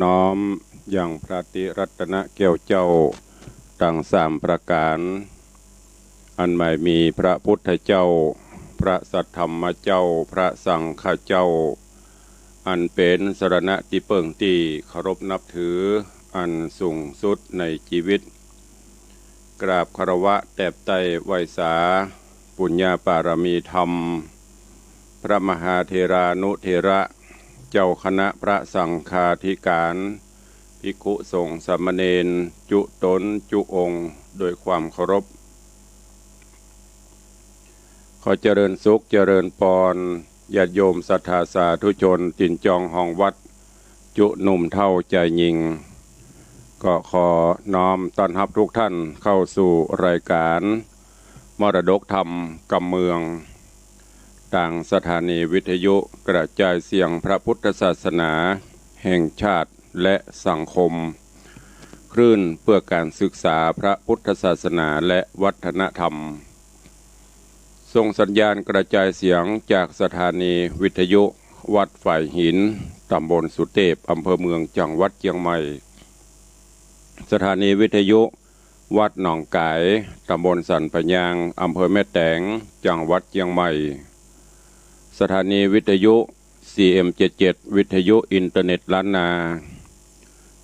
น้อมอย่างพระติรัตนแก้วเจ้าทั้ง3ประการอันไม่มีพระพุทธเจ้าพระสัทธรรมเจ้าพระสังฆเจ้าอันเป็นสรณะที่เปิ่งที่เคารพนับถืออันสูงสุดในชีวิตกราบคารวะแตบไตไหวสาปุญญาปารมีธรรมพระมหาเถรานุเถระเจ้าคณะพระสังฆาธิการภิกขุสงฆ์สามเณรจุตนจุองค์โดยความเคารพขอเจริญสุขเจริญปรญาติโยมศรัทธาสาธุชนตินจองห้องวัดจุหนุ่มเท่าใจยิงก็ขอน้อมต้อนรับทุกท่านเข้าสู่รายการมรดกธรรมกำเมืองต่างสถานีวิทยุกระจายเสียงพระพุทธศาสนาแห่งชาติและสังคมคลื่นเพื่อการศึกษาพระพุทธศาสนาและวัฒนธรรมส่งสัญญาณกระจายเสียงจากสถานีวิทยุวัดฝ่ายหินตำบลสุเทพอำเภอเมืองจังหวัดเชียงใหม่สถานีวิทยุวัดหนองกายตำบลสันปะยางอำเภอแม่แตงจังหวัดเชียงใหม่สถานีวิทยุ CM77 วิทยุอินเทอร์เน็ตล้านนา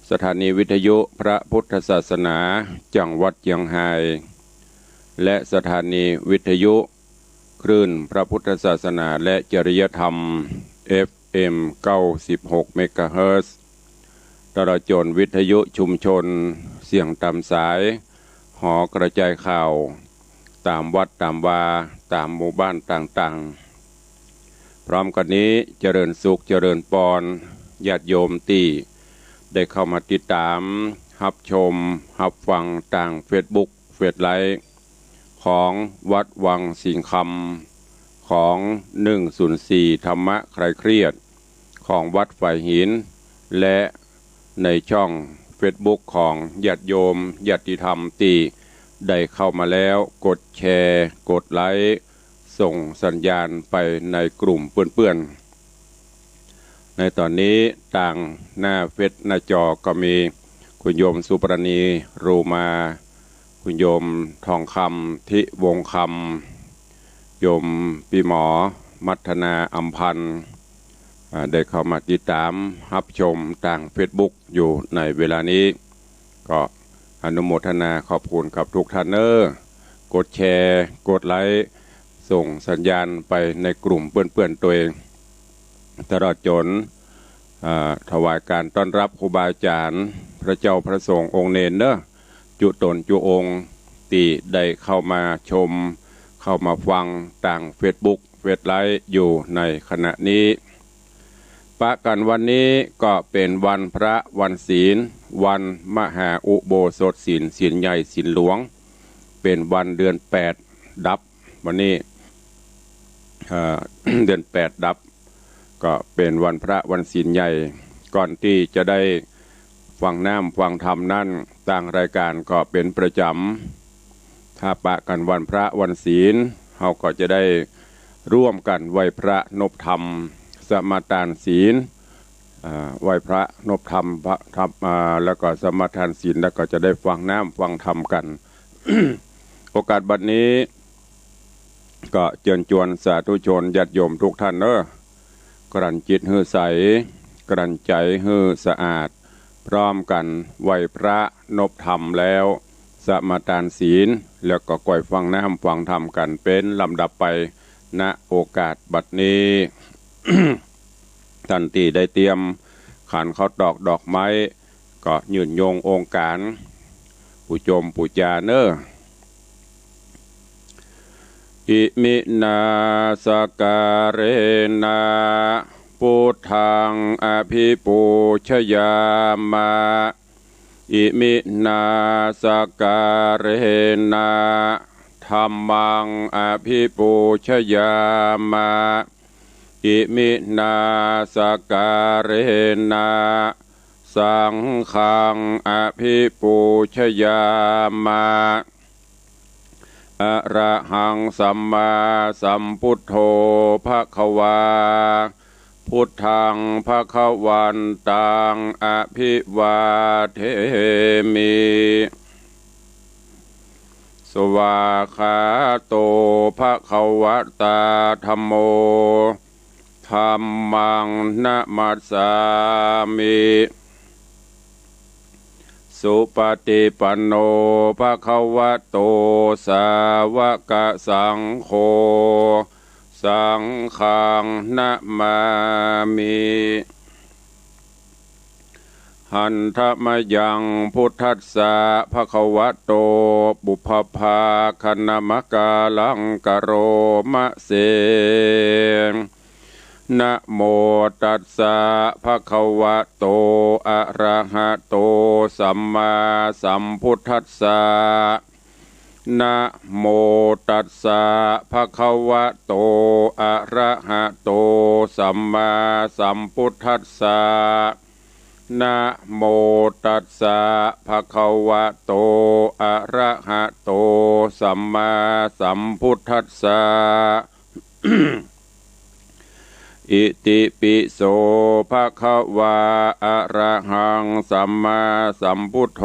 สถานีวิทยุพระพุทธศาสนาจังหวัดเชียงรายและสถานีวิทยุคลื่นพระพุทธศาสนาและจริยธรรม FM 96 เมกะเฮิรตซ์ตลอดจนวิทยุชุมชนเสียงตามสายหอกระจายข่าวตามวัดตามวาตามหมู่บ้านต่างๆพร้อมกันนี้เจริญสุขเจริญปรญาติโยมที่ได้เข้ามาติดตามรับชมรับฟังต่างเฟซบุ๊กเฟซไลฟ์ของวัดวังสิงห์คำของ104ธรรมะคลายเครียดของวัดฝ่ายหินและในช่องเฟซบุ๊กของญาติโยมญาติธรรมที่ได้เข้ามาแล้วกดแชร์กดไลค์ส่งสัญญาณไปในกลุ่มเพื่อนๆในตอนนี้ต่างหน้าเฟซหน้าจอก็มีคุณโยมสุปรณีรูมาคุณโยมทองคำทิวงคำโยมปีหมอมัทนาอัมพันธ์ได้เข้ามาติดตามรับชมทางเฟซบุ๊กอยู่ในเวลานี้ก็อนุโมทนาขอบคุณกับทุกท่านกดแชร์กดไลค์ส่งสัญญาณไปในกลุ่มเพื่อนๆตัวเองตลอดจนถวายการต้อนรับครูบาอาจารย์พระเจ้าพระสงฆ์องค์เนรจุตนจุองค์ที่ได้เข้ามาชมเข้ามาฟังต่างเฟซบุ๊กเฟซไลฟ์อยู่ในขณะนี้ปะกันวันนี้ก็เป็นวันพระวันศีลวันมหาอุโบสถศีลศีลใหญ่ศีลหลวงเป็นวันเดือน8ดับวันนี้เดือน8ดับก็เป็นวันพระวันศีลใหญ่ก่อนที่จะได้ฟังน้ำฟังธรรมนั่นต่างรายการก็เป็นประจำถ้าปะกันวันพระวันศีลเราก็จะได้ร่วมกันไหว้พระนบธรรมสมาทานศีลไหว้พระนบธรรมพระธรรมแล้วก็สมาทานศีลแล้วก็จะได้ฟังน้ำฟังธรรมกัน โอกาสบัดนี้ก็เชิญชวนสาธุชนญาติโยมทุกท่านกลั่นจิตให้ใสกลั่นใจให้สะอาดพร้อมกันไหว้พระนบธรรมแล้วสมาทานศีลแล้วก็ก่อยฟังน้ำฟังธรรมกันเป็นลำดับไปณโอกาสบัดนี้ ท่านที่ได้เตรียมขันข้าวตอกดอกไม้ก็ยืนโยงองค์การผู้ชมผู้จาอิมินาสการเนะพุทธังอภิปูชยามาอิมินาสการเนะธัมมังอภิปูชยามาอิมินาสการเนะสังฆังอภิปูชยามาอะระหังสัมมาสัมพุทโธภควา พุทธังภคะวันตังอภิวาเทมิสวาขาโตภคะวะตาธัมโมธัมมังนะมัสสามิสุปฏิปันโนภคะวะโตสาวกสังโฆสังฆังนะมามิหันธมยังพุทธัสสะภะคะวะโตบุพพาคณมกาลังกโรมะเสนะโมตัสสะภะคะวะโตอะระหะโตสัมมาสัมพุทธัสสะนะโมตัสสะภะคะวะโตอะระหะโตสัมมาสัมพุทธัสสะนะโมตัสสะภะคะวะโตอะระหะโตสัมมาสัมพุทธัสสะ อิติปิโสภะคะวะอะระหังสัมมาสัมพุทโธ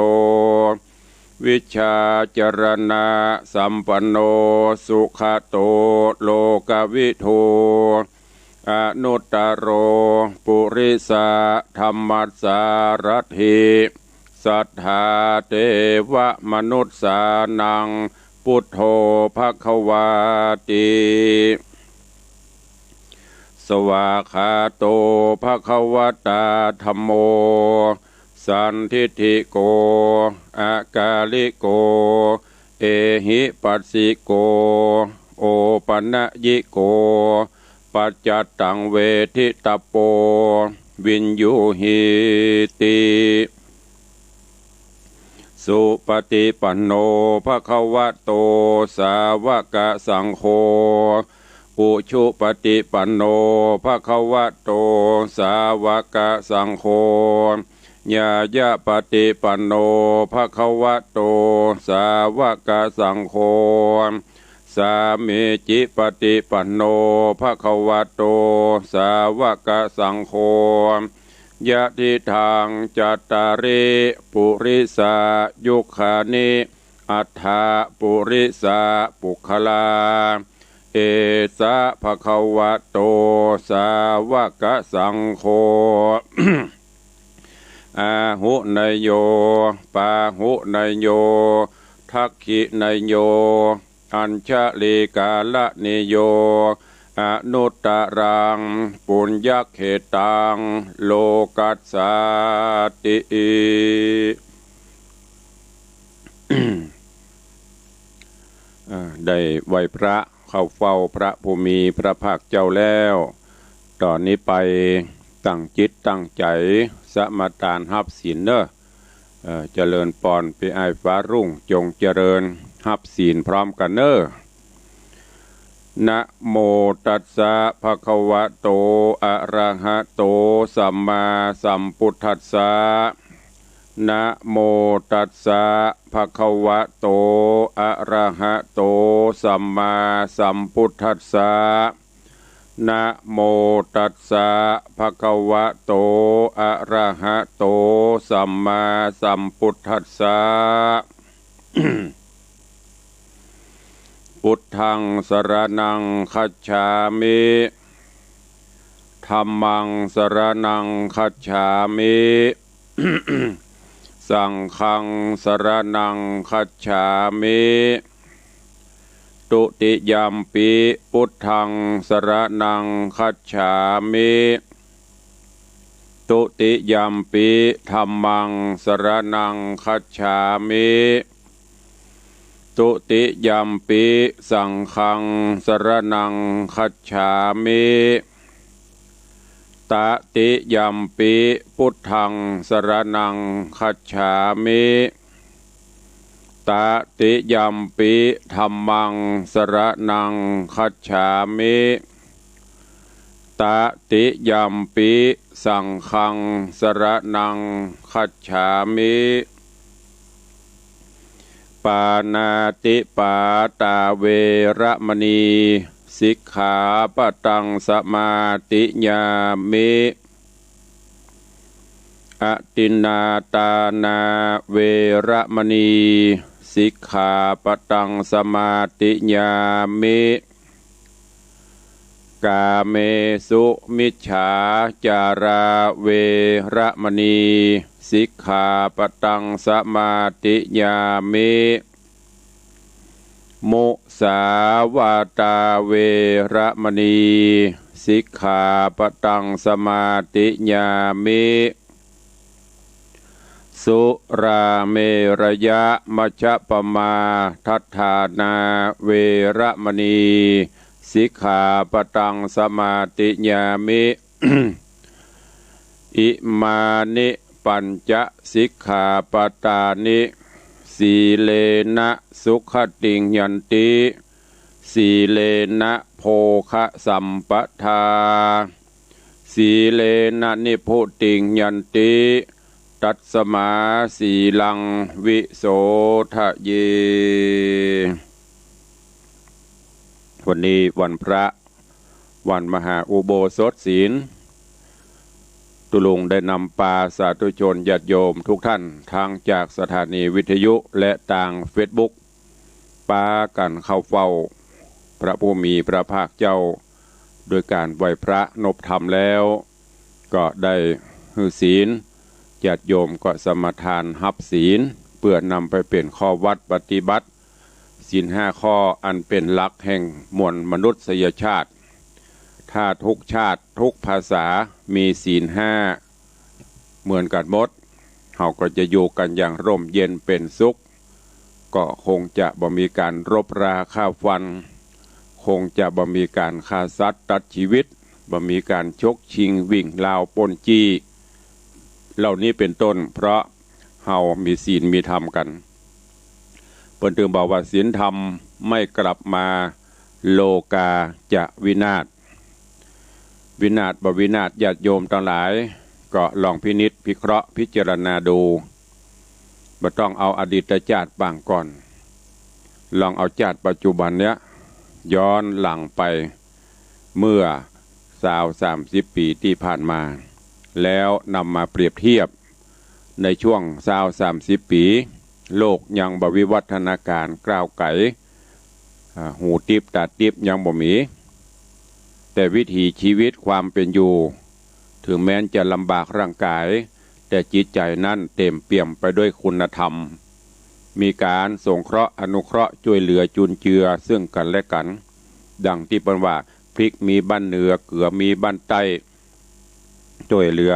วิชาจรณะสัมปันโนสุขโตโลกวิทูอนุตตโรปุริสะธรรมัสสารถิสัทธาเทวมนุษสานังพุทโธภควาติสวาคาโตภควตาธัมโมสันทิฏฐิโกอากาลิโกเอหิปัสสิโกโอปัญญิโกปัจจตังเวทิตาโปวินยูหิติสุปฏิปันโนภควโตสาวกสังโฆอุชุปฏิปันโนภควโตสาวกสังโฆญาญาปฏิปันโนภควโตสาวกสังโฆสามีจิปฏิปันโนภควโตสาวกสังโฆยะทิทางจัตตาริปุริสายุคานิอัฏฐาปุริสาปุคลาเอสะภควโตสาวกสังโฆ อาหุนยโยปาหุนยโยทักขินยโยอัญชลีกาลนิโยอนุตตรังปุญญเขตังโลกัสสาติ ได้ไหวพระเข้าเฝ้าพระผู้มีพระภาคเจ้าแล้วตอนนี้ไปตั้งจิตตั้งใจสมาทานรับศีลเนอะเจริญปอนไปไอฟ้ารุ่งจงเจริญรับศีลพร้อมกันเนอะนะโมตัสสะภะคะวะโตอะระหะโตสัมมาสัมพุทธัสสะนะโมตัสสะภะคะวะโตอะระหะโตสัมมาสัมพุทธัสสะนะโมตัสสะภะคะวะโตอะระหะโตสัมมาสัมพุทธัสสะ พุทธังสรณังคัจฉามิธัมมังสรณังคัจฉามิ สังฆังสรณังคัจฉามิตุติยัมปิพุทธังสรณังคัจฉามิตุติยัมปิธัมมังสรณังคัจฉามิตุติยัมปิสังฆังสรณังคัจฉามิตติยัมปิพุทธังสรณังคัจฉามิตติยัมปิธัมมังสรณังคัจฉามิตติยัมปิสังฆังสรณังคัจฉามิปานาติปาตาเวระมณี สิกขาปะตังสมาติญามิอตินนาตานาเวระมณีสิกขาปะตังสมาติญามิกาเมสุมิจฉาจาราเวระมณีสิกขาปะตังสมาติญามิมุสาวาตาเวระมณีสิกขาปะตังสมาติญามิสุราเมรยะมัชฌัปปมาทัฏฐานาเวระมณีสิกขาปะตังสมาติญามิ อิมานิปัญจสิกขาปตานิสีเลนะสุขติงยันติสีเลนะโภคะสัมปทาสีเลนะนิพุติงยันติตัสมาสีลังวิโสทะเยวันนี้วันพระวันมหาอุโบสถศีลตุลุงได้นำปาสาธุชนญาติโยมทุกท่านทางจากสถานีวิทยุและต่างเฟซบุ๊กปากันเข้าเฝ้าพระผู้มีพระภาคเจ้าโดยการไหว้พระนบธรรมแล้วก็ได้หือศีลญาติโยมก็สมทานรับศีลเพื่อนำไปเป็นข้อวัดปฏิบัติศีล5 ข้ออันเป็นหลักแห่งมวลมนุษยชาติถ้าทุกชาติทุกภาษามีศีล5เหมือนกันหมดเราก็จะอยู่กันอย่างร่มเย็นเป็นสุขก็คงจะบ่มีการรบราฆ่าฟันคงจะบ่มีการฆ่าสัตว์ตัดชีวิตบ่มีการชกชิงวิ่งราวปล้นจี้เหล่านี้เป็นต้นเพราะเฮามีศีลมีธรรมกันเพิ่นถึงบอกว่าศีลธรรมไม่กลับมาโลกาจะวินาศวินาศบ่วินาศญาติโยมทั้งหลายก็ลองพินิจพิเคราะห์พิจารณาดูบ่ต้องเอาอดีตชาติบ้างก่อนลองเอาชาติปัจจุบันเนี้ยย้อนหลังไปเมื่อ30 ปีที่ผ่านมาแล้วนำมาเปรียบเทียบในช่วง30 ปีโลกยังบ่วิวัฒนาการก้าวไกลหูติบตาติบยังบ่มีแต่วิถีชีวิตความเป็นอยู่ถึงแม้นจะลำบากร่างกายแต่จิตใจนั้นเต็มเปี่ยมไปด้วยคุณธรรมมีการสงเคราะห์อนุเคราะห์ช่วยเหลือจุนเจือซึ่งกันและกันดังที่เปิ้นว่าพริกมีบ้านเหนือเกลือมีบ้านใต้ช่วยเหลื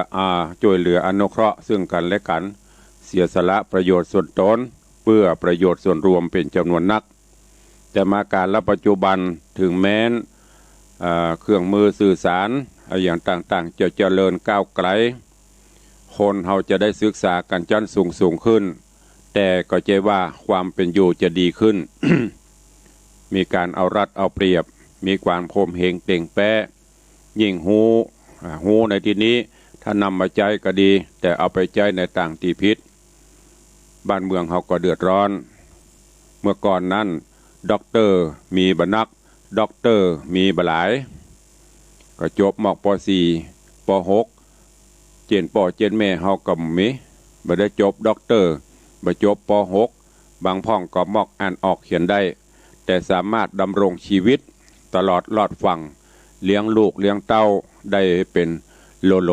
ออนุเคราะห์ซึ่งกันและกันเสียสละประโยชน์ส่วนตนเพื่อประโยชน์ส่วนรวมเป็นจำนวนนักแต่มาการละปัจจุบันถึงแม้นเครื่องมือสื่อสารอย่างต่างๆจะเจริญก้าวไกลคนเราจะได้ศึกษากันชั้นสูงขึ้นแต่ก็ใจว่าความเป็นอยู่จะดีขึ้น มีการเอารัดเอาเปรียบมีความโคมเหงเต่งแปะยิ่งหูในที่นี้ถ้านำมาใจก็ดีแต่เอาไปใจในต่างที่ผิดบ้านเมืองเขาก็เดือดร้อนเมื่อก่อนนั้นด็อกเตอร์มีบนักด็อกเตอร์มีบหลายก็จบมป.4 ป.6 เจนป่อเจนแม่เฮาก็มีบ่ได้จบด็อกเตอร์บ่จบป.6 บางพ่องก็มอกอ่านออกเขียนได้แต่สามารถดำรงชีวิตตลอดรอดฝั่งเลี้ยงลูกเลี้ยงเต้าได้เป็นโล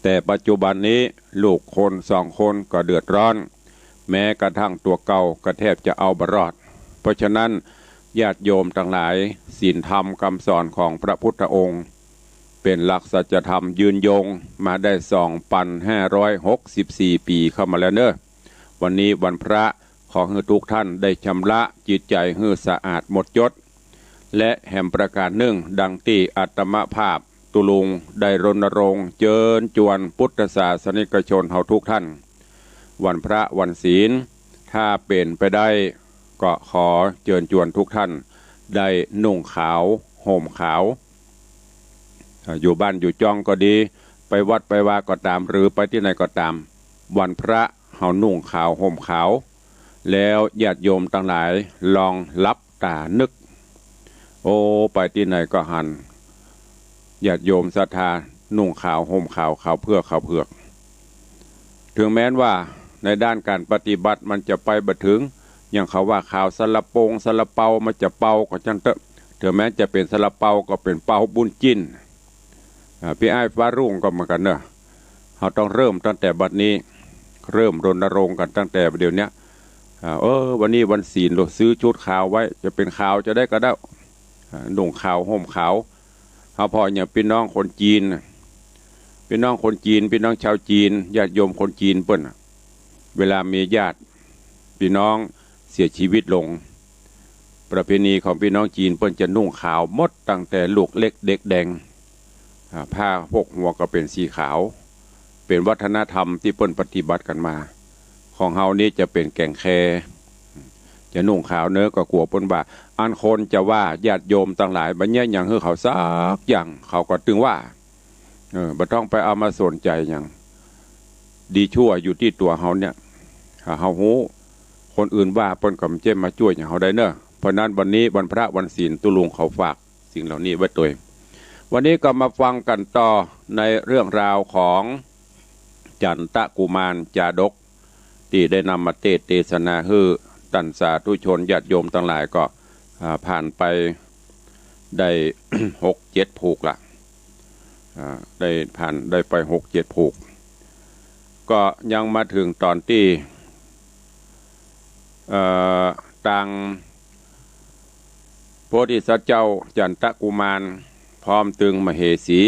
แต่ปัจจุบันนี้ลูกคน2 คนก็เดือดร้อนแม้กระทั่งตัวเก่าก็แทบจะเอาบ่รอดเพราะฉะนั้นญาติโยมทั้งหลายศีลธรรมคำสอนของพระพุทธองค์เป็นหลักสัจธรรมยืนยงมาได้ 2,564 ปีเข้ามาแล้วเนอะวันนี้วันพระขอให้ทุกท่านได้ชำระจิตใจให้สะอาดหมดจดและแห่งประการหนึ่งดังที่อาตมภาพตุลุงได้รณรงค์เชิญชวนพุทธศาสนิกชนเฮาทุกท่านวันพระวันศีลถ้าเป็นไปได้ก็ขอเชิญชวนทุกท่านได้นุ่งขาวห่มขาวอยู่บ้านอยู่จ้องก็ดีไปวัดไปว่าก็ตามหรือไปที่ไหนก็ตามวันพระเฮานุ่งขาวห่มขาวแล้วญาติโยมทั้งหลายลองลับตานึก โอ้ไปที่ไหนก็หันญาติโยมศรัทธานุ่งขาวห่มขาวขาวเผือกถึงแม้ว่าในด้านการปฏิบัติมันจะไปบัดถึงอย่างเขาว่าข่าวสลับปงสลับเปามันจะเป่าก็จังเถอะถึงแม้จะเป็นสลับเปาก็เป็นเปาบุญจิ้นพี่อ้ายฟ้ารุ่งก็เหมือนกันเนอะเราต้องเริ่มตั้งแต่บัดนี้เริ่มรณรงค์กันตั้งแต่เดี๋ยวนี้วันนี้วันศีลเราซื้อชุดขาวไว้จะเป็นขาวจะได้ก็ได้นุ่งขาวห่มขาวเอาพออย่างพี่น้องคนจีนพี่น้องคนจีนพี่น้องชาวจีนญาติโยมคนจีนเปิ้นเวลามีญาติพี่น้องเสียชีวิตลงประเพณีของพี่น้องจีนเปิ้นจะนุ่งขาวหมดตั้งแต่ลูกเล็กเด็กแดงผ้าพกหัวก็เป็นสีขาวเป็นวัฒนธรรมที่เปิ้นปฏิบัติกันมาของเฮานี้จะเป็นแก่งแคจะนุ่งขาวเนื้อก็กลัวเปิ้นว่าอันคนจะว่าญาติโยมต่างหลายบัดนี้อย่างคือเขาซักอย่างเขาก็ตึงว่าบ่ต้องไปเอามาสนใจอย่างดีชั่วอยู่ที่ตัวเฮาเนี่ยเฮาฮู้คนอื่นว่าเปิ้นก็เจ็บมาช่วยอย่างเฮาได้เนอะเพราะนั้นวันนี้วันพระวันศีลตุลุงเขาฝากสิ่งเหล่านี้ไว้ตัววันนี้ก็มาฟังกันต่อในเรื่องราวของจันตะกุมารจาดกที่ได้นำมาเทศนาให้ท่านสาธุชนญาติโยมทั้งหลายก็ผ่านไปได้ 6-7 ผูกละได้ไป 6-7 ผูกก็ยังมาถึงตอนที่ต่างโพธิสัตว์เจ้าจันตะกุมารพร้อมตึงมเหสี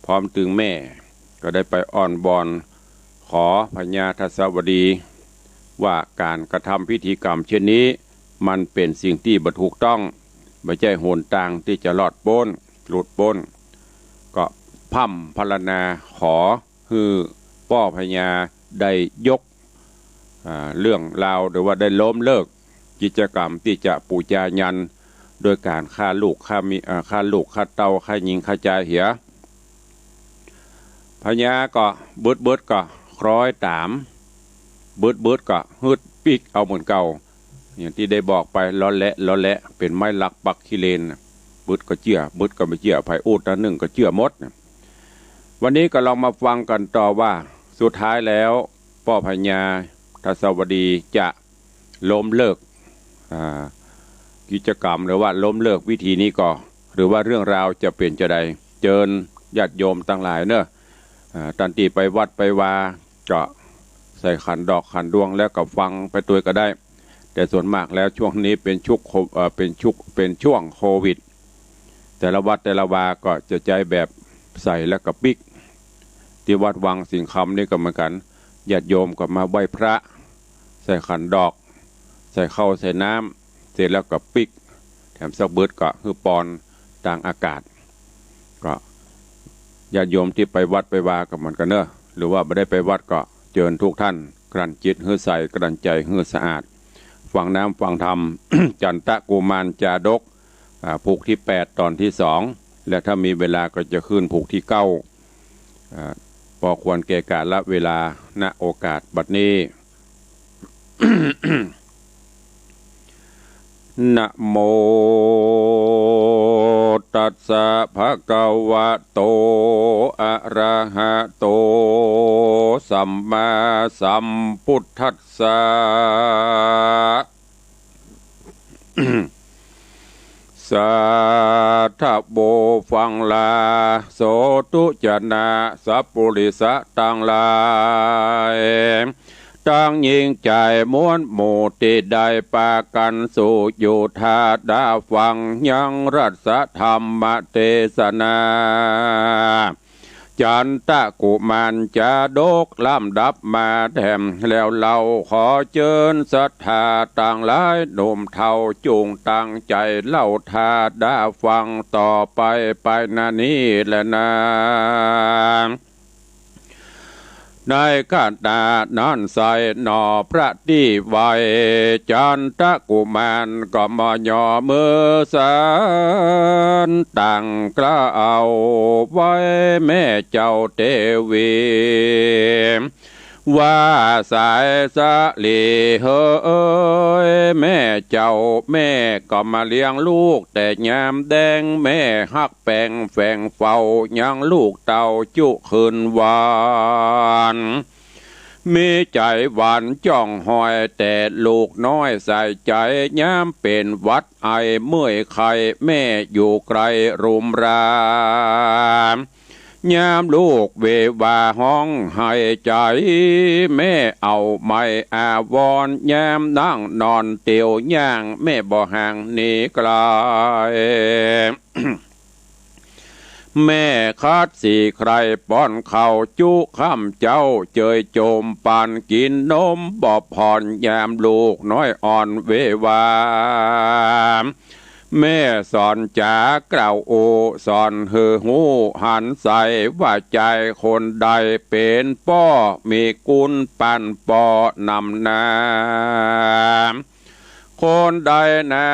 พร้อมตึงแม่ก็ได้ไปอ้อนบอนขอพญาทศวดีว่าการกระทำพิธีกรรมเช่นนี้มันเป็นสิ่งที่บ่ถูกต้องไม่ใช่โหนต่างที่จะหลุดพ้นก็พัมพรรณนาขอคือป้อพญาได้ยกเรื่องราวหรือว่าได้ล้มเลิกกิจกรรมที่จะปูชายันโดยการฆ่าลูกฆ่าเต่าฆ่าหญิงฆ่าใจเหียพญาก็เบิดก็คล้อยตามเบิดก็ฮึดปีกเอาเหมือนเก่าอย่างที่ได้บอกไปล้อแหละเป็นไม้หลักปักขี้เลนเบิดก็เชื่อเบิดก็ไม่เชื่อไผ่อูดหนึ่งก็เชื่อมดวันนี้ก็ลองมาฟังกันต่อว่าสุดท้ายแล้วป้อพญาทศวดีจะล้มเลิกกิจกรรมหรือว่าล้มเลิกวิธีนี้ก็หรือว่าเรื่องราวจะเป็นจะใดเจิญญาติโยมทั้งหลายเนอะตันตีไปวัดไปวาก็ใส่ขันดอกขันดวงแล้วก็ฟังไปตัวก็ได้แต่ส่วนมากแล้วช่วงนี้เป็นช่วงโควิดแต่ละวัดแต่ละวาก็จะใจแบบใส่แล้วก็ปิกที่วัดวังสิงห์คำนี่ก็เหมือนกันญาติโยมก็มาไหว้พระใส่ขันดอกใส่ข้าวใส่น้ำเสร็จแล้วก็ปิกแถมสักเบิดก็คือปอนต่างอากาศก็ญาติโยมที่ไปวัดไปวากับมันกันเนอะหรือว่าไม่ได้ไปวัดก็เชิญทุกท่านกลั่นจิตให้ใสกลั่นใจให้สะอาดฟังน้ำฟังธรรม จันตะกุมารจาดกผูกที่8ตอนที่2และถ้ามีเวลาก็จะขึ้นผูกที่9พอควรแก่กาลเวลาณโอกาสบัดนี้ นะโมตัสสะภะคะวะโตอะระหะโตสัมมาสัมพุทธัสสะ สาธุโบฟังลาโสตุจนะสัพปุริสะตังลายตั้งยิงใจม้วนหมู่ที่ได้ปากันสู่อยู่ธาดาฟังยังรัสธรรมเทศนาจันตะกุมารจาดกลำดับมาแถมแล้วเราขอเชิญศรัทธาต่างหลายหนุ่มเท่าจุงตั้งใจเล่าธาดาฟังต่อไปนานี้แหละนะในข้าตานอนใส่หนอพระที่ไวจันตะกุมารก็มย่อมือสานตั้งกล้าเอาไว้แม่เจ้าเทวี ว่าสายสะลีเฮ้ยแม่เจ้าแม่ก็มาเลี้ยงลูกแต่ยามแดงแม่ฮักแปงแฝงเฝ้ายังลูกเต่าจุคืนวานมีใจหวานจ้องหอยแต่ลูกน้อยใส่ใจย้ำเป็นวัดไอเมื่อยไข่แม่อยู่ไกลรุมรามยามลูกเววาห้องให้ใจแม่เอาไม้อาวรยามนั่งนอนเตียวย่างแม่บ่ห่างหนีไกล แม่คาดสีใครป้อนข้าวจุข้ามเจ้าเจยโจมปานกินนมบ่ผ่อนยามลูกน้อยอ่อนเววาแม่สอนจากล่าวโอสอนเฮือหูหันใส่ว่าใจคนใดเป็นป้อมีกุลปันปอนำนาคนใดนะ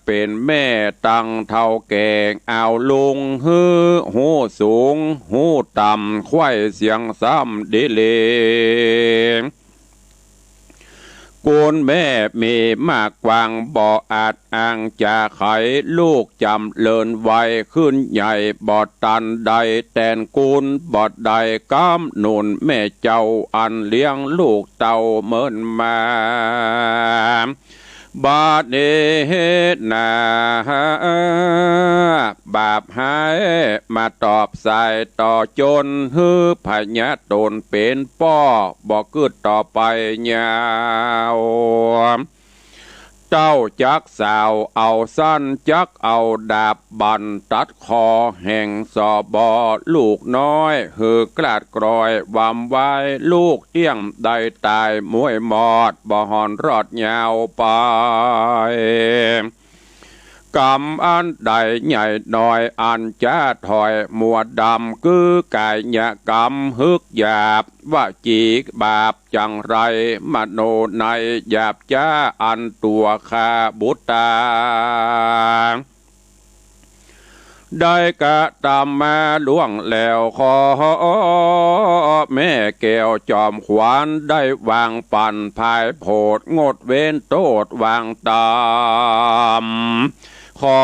เป็นแม่ตั้งเท่าแก่งเอาลุงฮือหูสูงหูต่ำควายเสียงซ้ำดิเลงกูนแม่มีมากกวางบ่ออาจอ้างจะไขลูกจำเลินไวขึ้นใหญ่บ่ตันใดแตนกูนบ่ใดก้ามนุนแม่เจ้าอันเลี้ยงลูกเต่าเหมือนมาบาดเนนาบาปหายมาตอบสายต่อจนฮือพญาตนเป็นป้อบอกกึดต่อไปยาวเจ้าจักสาวเอาสั้นจักเอาดาบบันตัดคอแห่งสอบอลูกน้อยหือกลาดกรอยวำไว้ลูกเตี้ยงได้ตายมวยหมอดบ่หอนรอดยาวไปกรรมอันใดใหญ่น้อยอันจะถอยมัวดำคือกายญกรรมฮึกหยาบว่าจีกบาปจังไรมโนในหยาบจ้าอันตัวคาบุตตาได้กะตามมาล่วงแล้วขอแม่แก้วจอมขวานได้วางปันภายโพดงดเว้นโทษวางตามขอ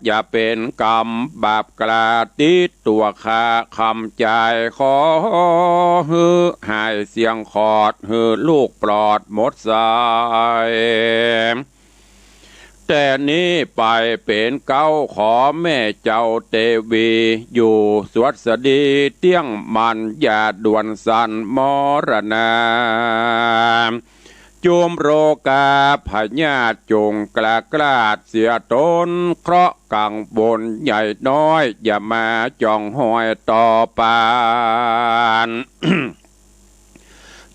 อย่าเป็นกรรมบาปกลาติดตัวข้าคำใจขอฮือหายเสียงขอดฮือลูกปลอดหมดสายแต่นี้ไปเป็นเก้าขอแม่เจ้าเตวีอยู่สวัสดีเตี้ยงมันอย่าด่วนสันมรณาจุมโรกาพญาจงกล้ากล้าดเสียตนเคราะห์กังบนใหญ่น้อยอย่ามาจ้องหอยต่อปาน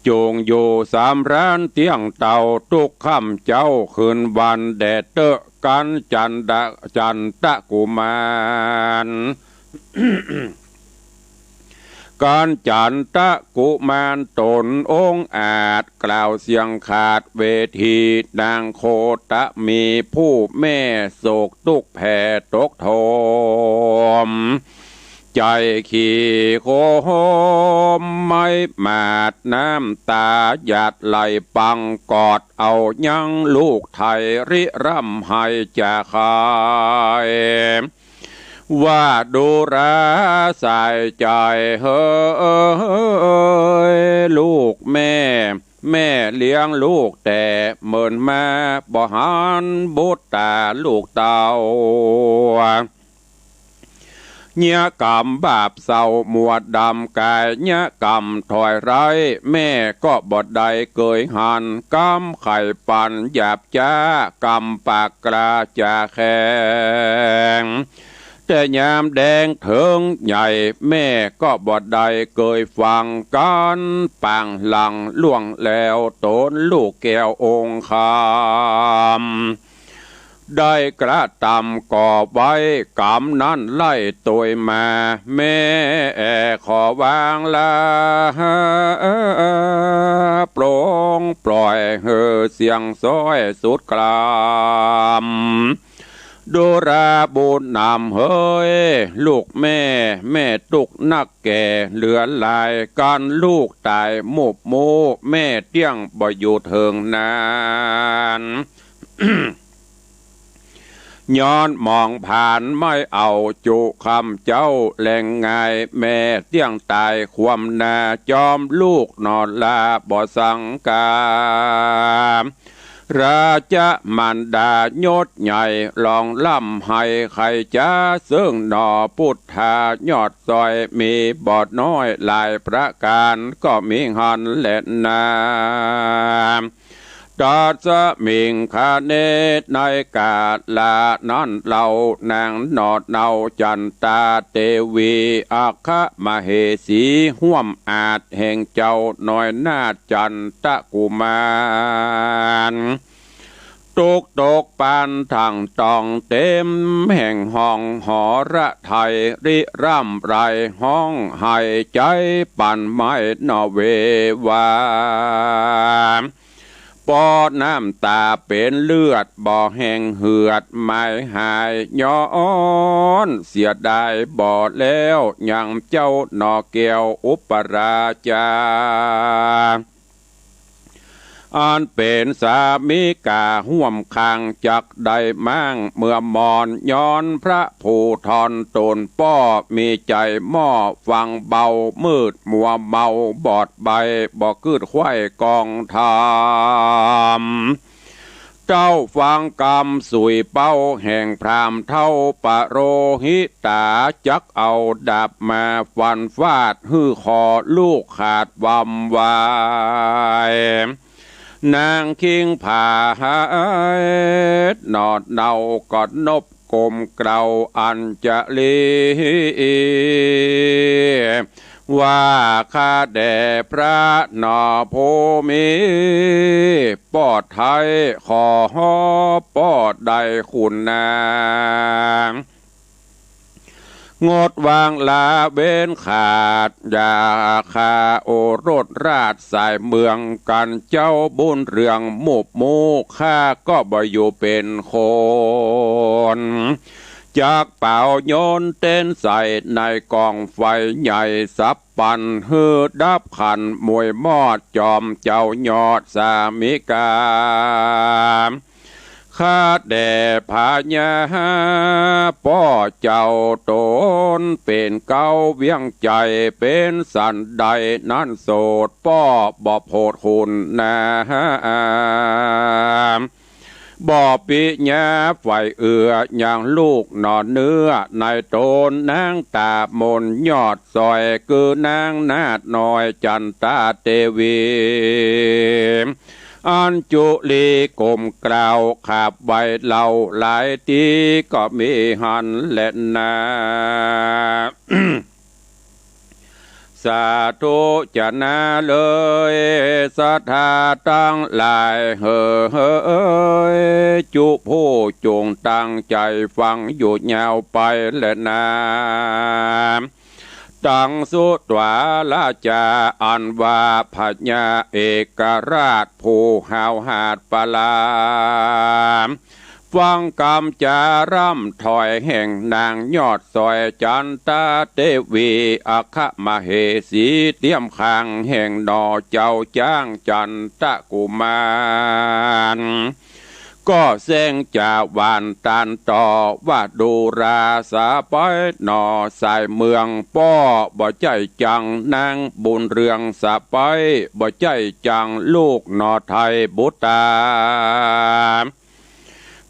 จงอยู่สามร้านเตียงเต่าทุกค่ำเจ้าคืนวันแดดเตอะกันจันตะกุมาร การจันตะกุมารตนองค์อาจกล่าวเสียงขาดเวทีนางโคตะมีผู้แม่โศกตุกแผ่ตกโทมใจขี่โคมไม่มาดน้ำตาหยาดไหลปังกอดเอายังลูกไทยริร่ำให้จะคายว่าดูราใส่ใจเฮ้ยลูกแม่เลี้ยงลูกแต่เหมือนมาบ่หันบุตรตาลูกเต่าเนื้อกรรมบาปเศร้ามัวดำกายเนื้อกรรมถอยไรแม่ก็บดใดเกยหันกรรมไข่ปันหยาบจ้ากรรมปากกลาจะแข็งแต่ยามแดงเถิงใหญ่แม่ก็บดใดเกยฟังกันปางหลังล่วงแล้วตนลูกแก้วองค์คำได้กระทำก่อไว้กรรมนั้นไล่ตัวมาแม่ขอวางลาโปร่งปล่อยเฮอเสียงซ้อยสุดกลาม ดูราบุญนำเฮ้ยลูกแม่แม่ตุกนักแก่เหลือลายการลูกตายหมุบโมแม่เตี้ยงบ่อยู่เถิงนาน ย้อนมองผ่านไม่เอาจุคำเจ้าแหล่งไงแม่เตี้ยงตายความนาจอมลูกนอนลาบ่สังการาชมันดายศใหญ่ลองล่ำให้ใครจะซึ่งหนอพุทธายอดซอยมีบอดน้อยหลายประการก็มีหันและนาดอดสมิงคาเนตในกาลานั้นเรานางนอดเนาจันตาเตวีอาคะมเหสีห่วมอาจแห่งเจ้าน้อยนาจันตะกุมารตกปานทางตองเต็มแห่งห้องหอระไทยริร่ำไรห้องให้ใจปั่นไม้นอเววาปอน้ำตาเป็นเลือดบ่อแห้งเหือดไม่หายย้อนเสียดายบ่แล้วยังเจ้าหนอแก้วอุปราชาอันเป็นสามิกาห่วมคางจักได้มั่งเมื่อมอนย้อนพระผู้ทอนตนป้อมีใจหม้อฟังเบามืดมัวเมาบอดใบบ่คืดไข่กองทามเจ้าฟังกรรมสุยเป้าแห่งพรามเท่าปะโรหิตาจักเอาดาบมาฟันฟาดฮื้อคอลูกขาดวำวายนางคิงผาหายนอดเนากอดนบกลมเกลาอัญจลีว่าข้าแด่พระนอโพมิปอดไทยขอฮอปอดใดคุณนางงดวางลาเว้นขาดอย่าคาโอรสราชสายเมืองกันเจ้าบุญเรืองมุบมูข้าก็บ่อยู่เป็นคนจากเป่าโยนเต้นใส่ในกองไฟใหญ่สับปันฮือดับขันมวยมอดจอมเจ้ายอดสามิกาข้าแด่พาญาป้อเจ้าตนเป็นเก้าเวียงใจเป็นสันใดนั้นโสดป้อบ่โพดคุณนาบ่อปิญาไฟเอืออย่างลูกนอนเนื้อในโตนนางตามนยอดซอยคือนางนาดน้อยจันตาเตวีอันจุลีกลมกล่าวขับไว้เหล่าหลายทีก็มีหันและนา สาธุจะนาเลยสัทธาตั้งหลายเฮ้ยจุผู้จงตั้งใจฟังอยู่ยาวไปและนาตั้งสุตวาลาจาอันว่าพญาเอกราชผู้หาวหาดปลาฟังกรรมจาร่ำถอยแห่งนางยอดซอยจันตาเตวีอาคะมเหสีเตรียมคางแห่งดอเจ้าจ้างจันตะกุมารก็เส้งจาวานตันต่อว่าดูราสาไปหนอสายเมืองป้อบ่ใจจังนางบุญเรืองสะไปบ่ใจจังลูกนอไทยบุตา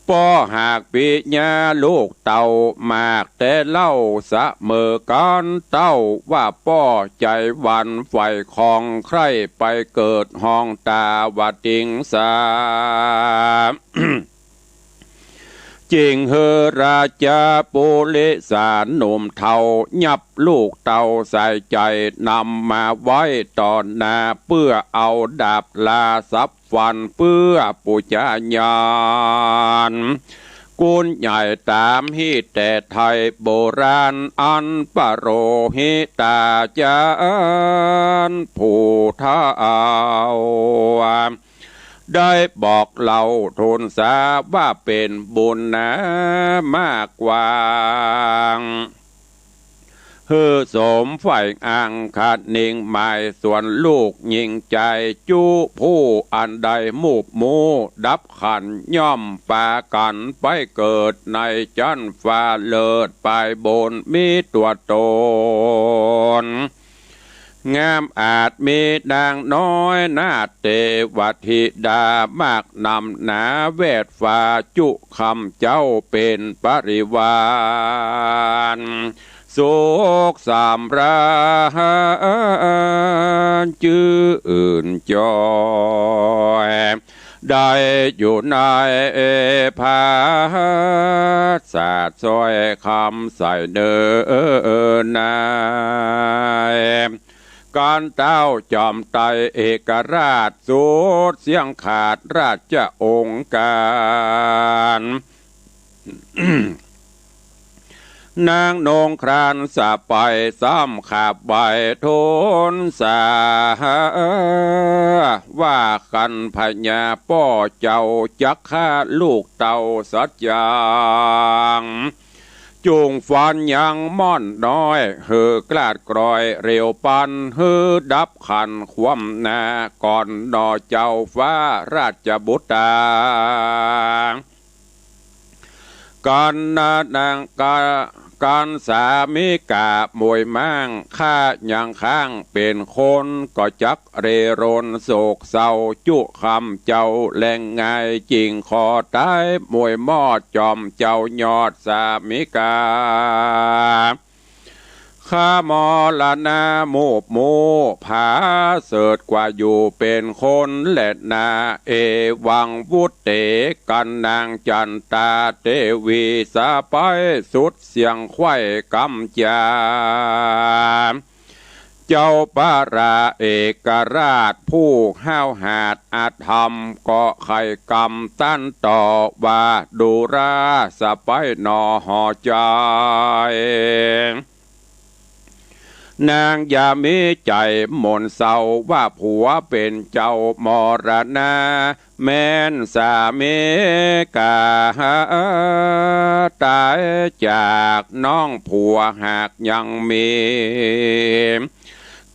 ป้อหากปิญาลูกเต่ามากแต่เล่าสะเมอกันเต้าว่าป้อใจวันไฟของใครไปเกิดห้องตาวติงสา จริงเฮราชาปุริสารหนุ่มเทายับลูกเต่าใส่ใจนำมาไว้ตอนนาเพื่อเอาดาบลาสับฟันเพื่อปุจญานกุลใหญ่ตามฮิแต่ไทยโบราณอันปโรหิตาจารผู้เท้า ได้บอกเราทูลสาว่าเป็นบุญนะมากกว่าฮือสมฝ่ายอ่างขาดนิ่งหมายส่วนลูกยิงใจจูผู้อันใดมูบมูดับขันย่อมปากันไปเกิดในจันฟ้าเลิศไปบนมีตัวตนงามอาจมีนางน้อยนาเตวธิดามากนำหนาเวทฟ้าจุคำเจ้าเป็นปริวารสุขสามราจื่นจอยได้อยู่ในภาศาสตร์ซอยคำใส่เดินนายการเต้าจอมไตเอกราชสุดเสียงขาดราชองค์การนางนงครานสะไปซ้ำขาบใบทนสาว่ากันพญาป้อเจ้าจักฆ่าลูกเต่าสัจจางจุงฟันยังม่อนน้อยเฮือกลาดกรอยเร็วปันฮือดับขันความนาก่อนดอเจ้าฟ้าราชบุตรการนางการสามิกามวยมั่งข้ายังข้างเป็นคนก็จักเรรนโศกเศร้าจุคำเจ้าแรงไงจริงขอตายมวยมอดจอมเจ้ายอดสามิกาข้ามอลนาโมบโมผาเสดกว่าอยู่เป็นคนและนาเอวังวุฒเตกันนางจันตาเทวีสาไปสุดเสียงไข่กำจาเจ้าปาราเอกราชผู้ห้าวหาดอาธรรมก็ไข่กำตั้นต่อว่าดูราสะไปนอหอใจนางยามีใจหม่นเศร้าว่าผัวเป็นเจ้ามรณะแม้นสามีกาตายจากน้องผัวหากยังมี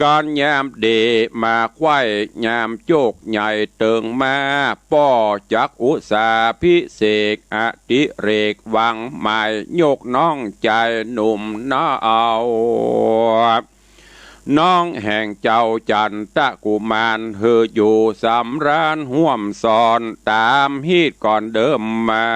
การยามเดมาไข่ยามโจกใหญ่เติงมาป้อจักอุสาพิเศษอติเรกวังหมายโยกน้องใจหนุ่มน้าเอาน้องแห่งเจ้าจันตะกุมารเฮออยู่สำราญห่วมสอนตามฮีดก่อนเดิมมา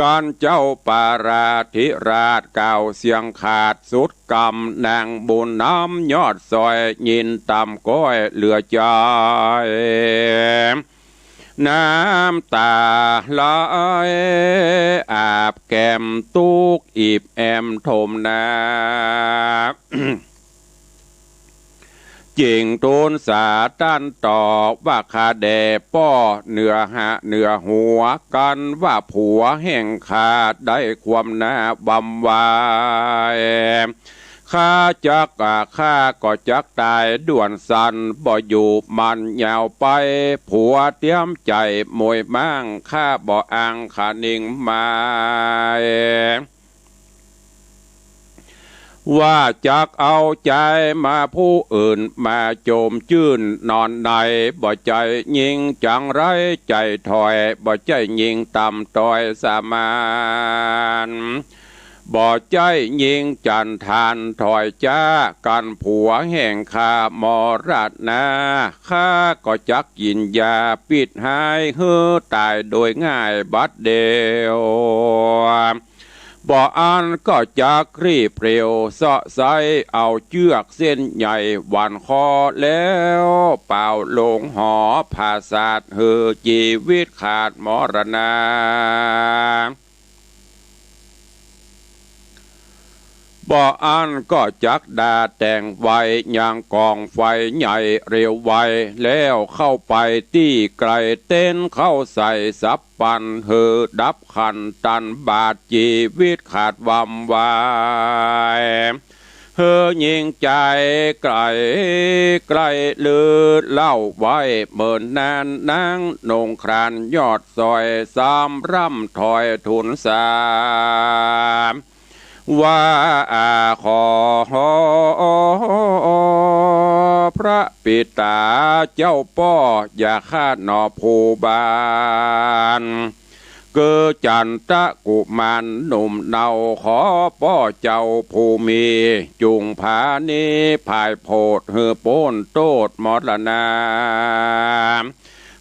ก่อนเจ้าปาราธิราชเก่าเสียงขาดสุดกำนางบุญน้ำยอดซอยยินต่ำก้อยเหลือใจน้ำตาไหลอาบแก้มตุกอีบแอมทมนาจิงตูนสาตันต่อว่าคาแดป้อเหนือหัวกันว่าผัวแห่งขาดได้ความหน้าบำวายข้าจักข้าก็จักตายด่วนสันบ่อยู่มันยาวไปผัวเตรียมใจมวยมั่งข้าบ่อังขานิ่งมาว่าจักเอาใจมาผู้อื่นมาโจมจื่นนอนในบ่ใจยิงจังไรใจถอยบ่ใจยิงต่ำต้อยสามานบ่ใจยิงจันทานถอยจ้ากันผัวแห่งข้ามรณาข้าก็จักกินยาปิดหายเฮือตายโดยง่ายบัดเดียวบ่อันก็จักรีบเร็วเสาะไซเอาเชือกเส้นใหญ่หวันคอแล้วเป่าลงหอภาษาเฮือชีวิตขาดมรณาบ่อันก็จักดาแต่งไว้อย่างกองไฟใหญ่เร็วไวแล้วเข้าไปที่ไกลเต้นเข้าใส่สับปันเฮือดับขันตันบาดชีวิตขาดวำวาย เฮอยิงใจไกลไกลลือเล่าไว้เมินนานนางนงครานยอดซอยสามร่ำถอยทุนสามว่าขอพระปิตาเจ้าป้ออย่าคาดหนอภูบานเกิดจันตะกุมารหนุ่มเนาขอป้อเจ้าภูมิจุงผานีภายโพดเฮือโป้นโตดมรณา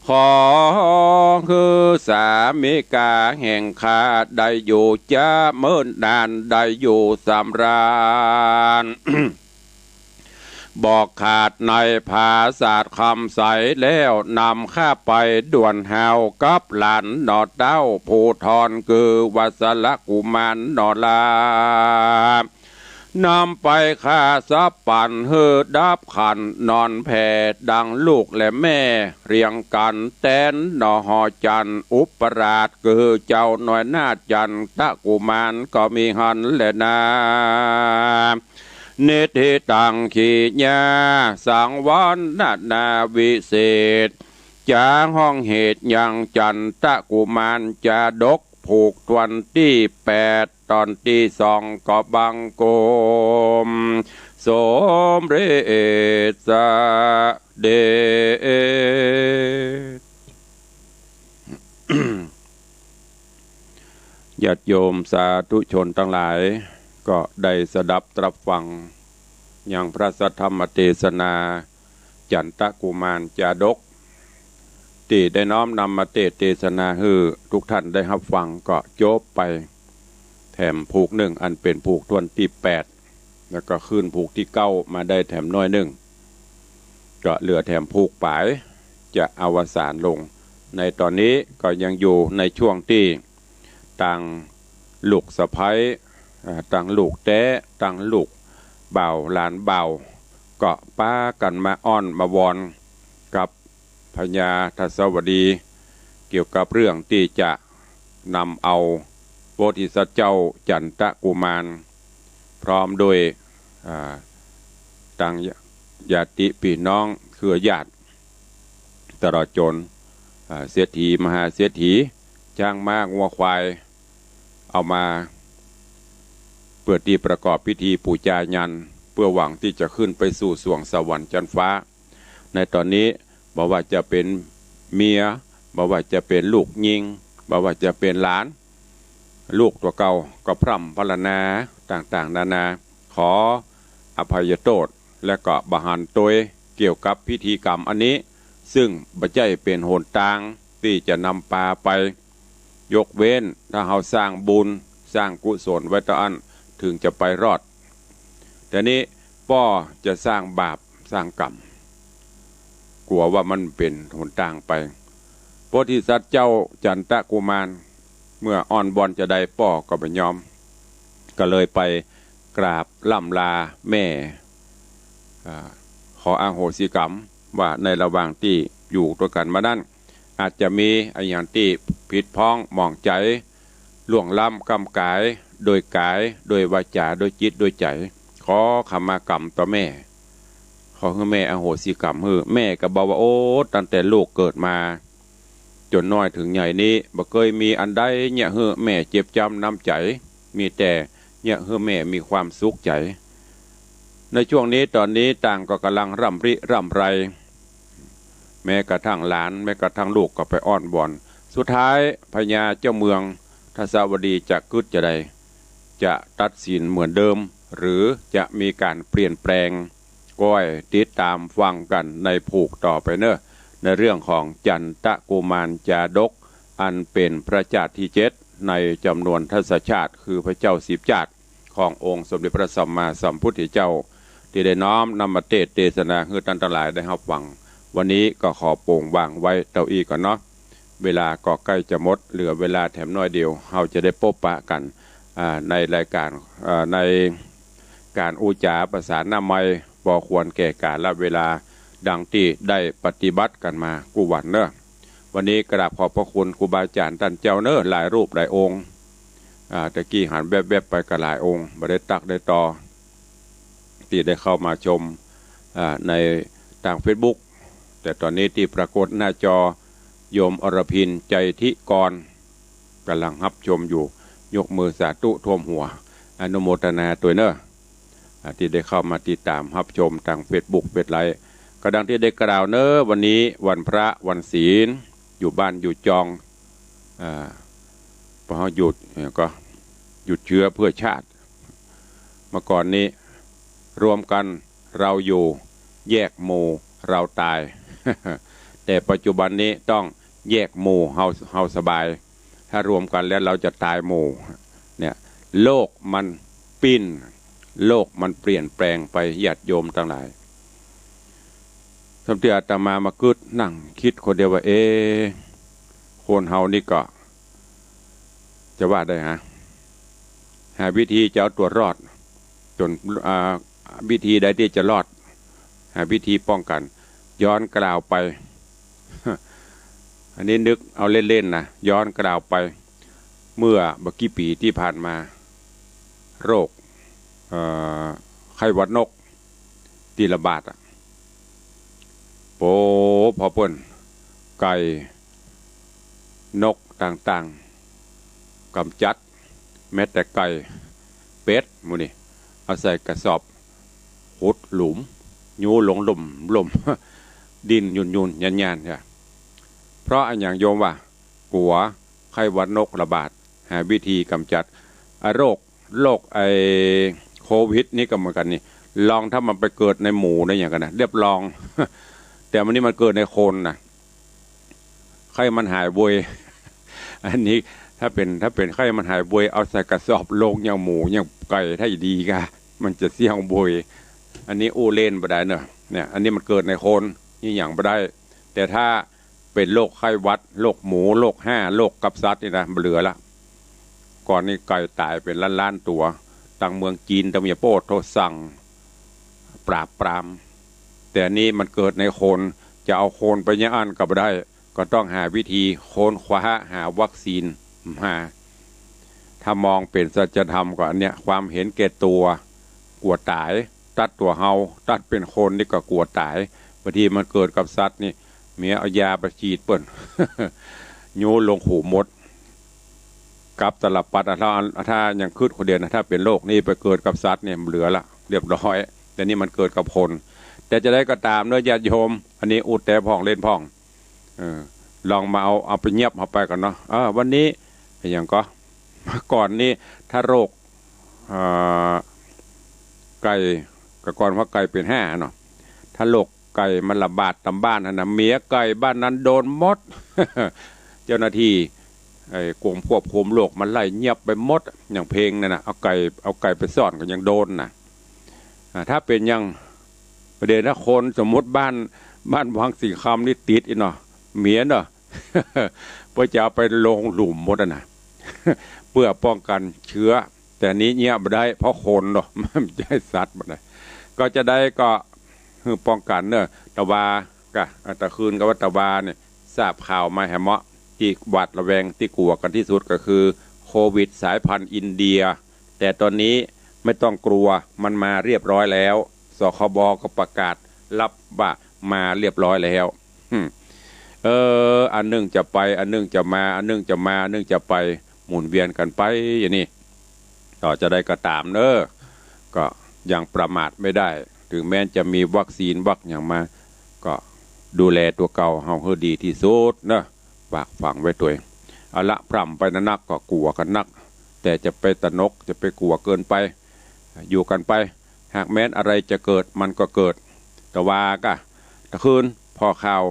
ขอคือสามิกาแห่งข้าได้อยู่จะเมินนานได้อยู่สำราญ บอกขาดในภาษาคำใสแล้วนำข้าไปด่วนหาวกับหลานนอดเต้าผู้ทอนคือวัสลกุมารนอลานำไปข้าสับปั่นเฮือดับขันนอนแผ่ดังลูกและแม่เรียงกันแตนนอหอจันอุปราชคือเจ้าหน่อยนาจันตะกุมารก็มีหันและนาเนติตังขีญาสังวันนาวิเศษจาห้องเหตุยังจันตะกุมารจะดกผูกตวันที่8ตอนที่2ก็บังโกมสมเรศเดช ญาติโยมสาธุชนทั้งหลายก็ได้สดับตรับฟังอย่างพระสัทธรรมเทศนาจันตะกุมารจาดกที่ได้น้อมนำมาเทศนาให้ทุกท่านได้รับฟังก็จบไปแถมผูกหนึ่งอันเป็นผูกทวนที่8แล้วก็ขึ้นผูกที่9มาได้แถมน้อยหนึ่งก็เหลือแถมผูกปลายจะอวสานลงในตอนนี้ก็ยังอยู่ในช่วงที่ต่างลูกสะใภ้ต่างลูกแต้ต่างลูกเบาหลานเบาก็ป้ากันมาอ้อนมาวอนกับพญาทัศวดีเกี่ยวกับเรื่องที่จะนำเอาโพธิสัตว์เจ้าจันตะกุมารพร้อมโดยต่างญาติพี่น้องคือญาติตลอดจนเศรษฐีมหาเศรษฐีจ้างม้างัวควายเอามาเพื่อที่ประกอบพิธีปูจายันเพื่อหวังที่จะขึ้นไปสู่สวงสวรรค์จันฟ้าในตอนนี้บอกว่าจะเป็นเมียบอกว่าจะเป็นลูกยิงบอกว่าจะเป็นหลานลูกตัวเก่าก็พร่ำพรรณนาต่างๆนานาขออภัยโทษและก็บหันโดยเกี่ยวกับพิธีกรรมอันนี้ซึ่งบัจจัยเป็นหนทางที่จะนำปาไปยกเว้นถ้าเราสร้างบุญสร้างกุศลไว้ตอนถึงจะไปรอดแต่นี้ป้อจะสร้างบาปสร้างกรรมกลัวว่ามันเป็นหนทางไปโพธิสัตว์เจ้าจันตะกุมารเมื่ออ่อนบอนจะได้ป้อก็ไม่ยอมก็เลยไปกราบล่ำลาแม่ขออโหสิกรรมว่าในระหว่างที่อยู่ตัวกันมานั้นอาจจะมีอย่างที่ผิดพ้องหมองใจล่วงล้ำกำกายโดยกายโดยวาจาโดยจิตโดยใจขอขมากรรมต่อแม่ขอให้แม่อโหสิกรรมให้แม่ก็บอกว่าโอ้ตั้งแต่ลูกเกิดมาจนน้อยถึงใหญ่นี้บ่เคยมีอันใดเนี่ยให้แม่เจ็บจำน้ำใจมีแต่เนี่ยให้แม่มีความสุขใจในช่วงนี้ตอนนี้ต่างก็กำลังร่ำริร่ำไรแม้กระทั่งหลานแม้กระทั่งลูกก็ไปอ้อนวอนสุดท้ายพญาเจ้าเมืองทัศวดีจะกึศจะใดจะตัดสินเหมือนเดิมหรือจะมีการเปลี่ยนแปลงก้อยติดตามฟังกันในผูกต่อไปเนอะในเรื่องของจันตะกุมารจาดกอันเป็นพระเจ้าที่7ในจำนวนทศชาติคือพระเจ้า10ชาติขององค์สมเด็จพระสัมมาสัมพุทธเจ้าที่ได้น้อมนำมาเทศนาให้ท่านทั้งหลายได้รับฟังวันนี้ก็ขอโปร่งวางไว้เต้าอี้ก่อนเนาะเวลาก็ใกล้จะหมดเหลือเวลาแถมน้อยเดียวเราจะได้พบปะกันในรายการในการอุจาประสานนามัยพอควรแก่กาลและเวลาดังที่ได้ปฏิบัติกันมากุวันเนอะวันนี้กราบขอบพระคุณครูบาอาจารย์ท่านเจ้าเนอะหลายรูปหลายองค์ตะกี้หันแวบๆไปกับหลายองค์บ่ได้ตักได้ต่อ ที่ได้เข้ามาชมในทาง Facebook แต่ตอนนี้ที่ปรากฏหน้าจอโยมอรพินใจทิกรกำลังรับชมอยู่ยกมือสาธุท่วมหัวอนุโมทนาตัวเนอะที่ได้เข้ามาติดตามรับชมทาง Facebook เฟซไลฟ์ก็ดังที่ได้กล่าวเนอะวันนี้วันพระวันศีลอยู่บ้านอยู่จองพอหยุดก็หยุดเชื้อเพื่อชาติเมื่อก่อนนี้รวมกันเราอยู่แยกหมู่เราตาย แต่ปัจจุบันนี้ต้องแยกหมู่เฮาสบายถ้ารวมกันแล้วเราจะตายหมู่เนี่ยโลกมันปิ้นโลกมันเปลี่ยนแปลงไปญาติโยมทั้งหลายสมเด็จอาตมากึดนั่งคิดคนเดียวว่าคนเฮานี่ก็จะว่าได้หาวิธีจะเอาตัวรอดจนวิธีใดที่จะรอดหาวิธีป้องกันย้อนกล่าวไป อันนี้นึกเอาเล่นๆนะย้อนกล่าวไปเมื่อกี่ปีที่ผ่านมาโรคไข้หวัดนกที่ระบาดพอเปิ้นไก่นกต่างๆกำจัดแม้แต่ไก่เป็ดมูนี่เอาใส่กระสอบขุดหลุมยูหลงหล่ม ดินยุนยันเนี่ยเพราะอันอย่างโยมว่ากลัวไข้หวัดนกระบาดหาวิธีกำจัดโรคโควิดนี่ก็เหมือนกันนี่ลองถ้ามันไปเกิดในหมูได้อย่างกันนะเรียบลอง แต่วันนี้มันเกิดในคนนะไข้มันหายบวย อันนี้ถ้าเป็นไข้มันหายบวยเอาใส่กระสอบลงอย่างหมูอย่างไก่ถ้าดีกะมันจะเสี่ยงบวยอันนี้อู้เล่นบ่ได้เนอะเนี่ยอันนี้มันเกิดในคนนี่อย่างบ่ได้แต่ถ้าเป็นโรคไข้หวัดโรคหมูโรคโรคกับสัตว์นี่นะเหลือละก่อนนี้ไก่ตายเป็นล้านตัวต่างเมืองจีนตะเมียโป้โทสั่งปราบปรามแต่นี้มันเกิดในคนจะเอาคนไปยังอันกับได้ก็ต้องหาวิธีค้นคว้าหาวัคซีนมาถ้ามองเป็นสัจธรรมก็อันเนี้ยความเห็นแก่ตัวกลัวตายตัดตัวเฮาตัดเป็นคนนี่ก็กลัวตายบางทีมันเกิดกับสัตว์นี่เมียเอายาไปฉีดเปิ้น โยนลงหูมดกับตลับปัดถ้ายังคืดคนเดียวนะถ้าเป็นโรคนี่ไปเกิดกับสัตว์เนี่ยเหลือละเรียบร้อยแต่นี่มันเกิดกับคนแต่จะได้ก็ตามเนื้อญาติโยมอันนี้อุดแต่พ่องเล่นพ่องลองมาเอาไปเงียบเอาไปกันเนาะวันนี้อย่างก็ก่อนนี้ถ้าโรคไก่ก่อนว่าไก่เป็น5เนาะถ้าโรคไก่มันระบาดตามบ้านนะเมียไก่บ้านนั้นโดนมด เจ้าหน้าที่กรมควบคุมโรคมันไล่เงียบไปหมดอย่างเพลงนั่นนะเอาไก่ไปซ่อนก็ยังโดนนะถ้าเป็นยังประเด็นถ้าคนสมมติบ้านวังสีคำนี่ติดอีกเนาะเมียเนาะ เพื่อจะเอาไปลงหลุมหมดนะ เพื่อป้องกันเชื้อแต่นี้เงียบไม่ได้เพราะคนเนาะมันไม่ใช่สัตว์มันเลยก็จะได้ก็คือป้องกันเนอะตะวากะตะคืนกับว่าตะวาเนี่ยทราบข่าวมาแหมะที่หวาดระแวงที่กลัวกันที่สุดก็คือโควิดสายพันธุ์อินเดียแต่ตอนนี้ไม่ต้องกลัวมันมาเรียบร้อยแล้วสคบก็ประกาศรับว่ามาเรียบร้อยแล้วอันนึงจะไปอันนึงจะมาอันนึงจะมาอันนึงจะไปหมุนเวียนกันไปอย่างนี้ต่อจะได้ก็ตามเนอะก็ยังประมาทไม่ได้ถึงแม้จะมีวัคซีนอย่างมาก็ดูแลตัวเก่าเฮาให้ดีที่สุดนะฝากฝังไว้ตัวเอาละพร่ำไปนักก็กลัวกันนักแต่จะไปตะนกจะไปกลัวเกินไปอยู่กันไปหากแม้นอะไรจะเกิดมันก็เกิดแต่ว่าก็ตะคืนพอข่าว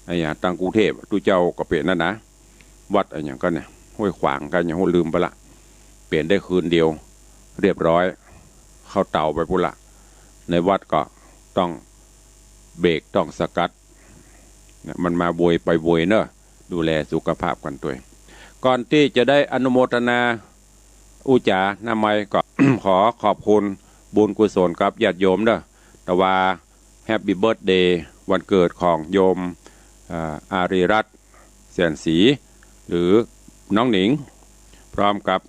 อย่างตังกรุงเทพตู้เจ้าก็เปลี่ยนนั่นนะวัดอย่างก็เนี่ยห้วยขวางกันอย่างลืมไปละเปลี่ยนได้คืนเดียวเรียบร้อยเข้าเตาไปพุ่นละในวัดก็ต้องเบรกต้องสกัดมันมาบวยไปบวยเนอะดูแลสุขภาพกันตัวก่อนที่จะได้อนุโมทนาอุจาหน้าไม้ก็ ขอขอบคุณบุญกุศลกับญาติโยมเนอะแต่ว่าแฮปปี้เบิร์ธเดย์วันเกิดของโยมอารีรัตน์แสนศรีหรือน้องหนิงพร้อมกับ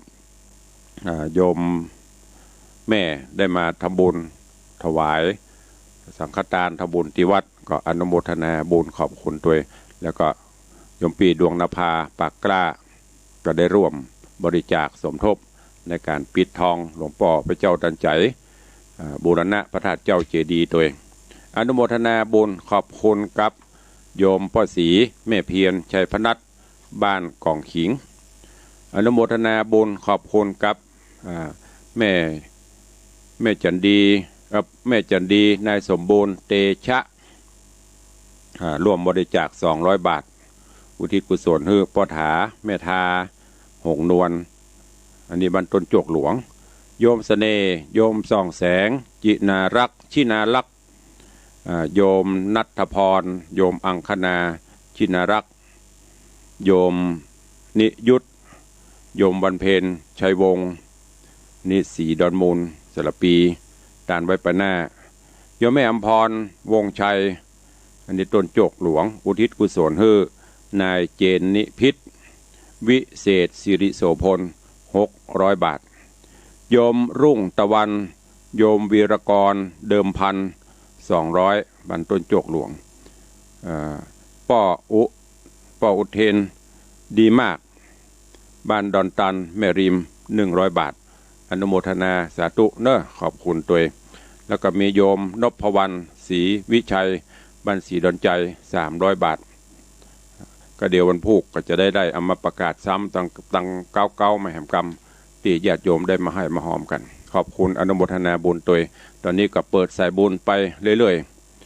โยมแม่ได้มาทำบุญ ถวายสังฆทานทำบุญที่วัดก็อนุโมทนาบุญขอบคุณด้วยแล้วก็โยมปีดวงนภาปากกล้าก็ได้ร่วมบริจาคสมทบในการปิดทองหลวงพ่อพระเจ้าตันใจบูรณะพระธาตุเจ้าเจดีย์ตัวอนุโมทนาบุญขอบคุณกับโยมพ่อศรีแม่เพียรชัยพนัสบ้านกองขิงอนุโมทนาบุญขอบคุณกับแม่จันดีแม่จันดีนายสมบูรณ์เตชะร่วมบริจาค200 บาทอุทิศกุศลให้พ่อถาแม่ทาหงนวลอันนี้บรรทนจกหลวงโยมเสน่ห์โยมส่องแสงจินารักชินารักโยมนัทพรโยมอังคณาชินารักโยมนิยุทธโยมวันเพ็ญชัยวงศ์นิสีดอนมูลสระปีดานไว้ปะหน้าโยมแม่อำพรวงชัยอันนี้ต้นโจกหลวงอุทิศกุศลให้นายเจนนิพิษวิเศษสิริโสพล600 บาทโยมรุ่งตะวันโยมวีรกรเดิมพัน200บันต้นโจกหลวงป้ออุเทนดีมากบ้านดอนตันแม่ริม100 บาทอนุโมทนาสาธุเนอะขอบคุณตัวแล้วก็มีโยมนพวรรณศรีวิชัยบ้านศรีดอนใจ300 บาทก็เดี๋ยววันพุธก็จะได้เอามาประกาศซ้ำตั้งเก้าไม่แหมกรรมตีญาติโยมได้มาให้มาหอมกันขอบคุณอนุโมทนาบุญตัวตอนนี้ก็เปิดสายบุญไปเรื่อย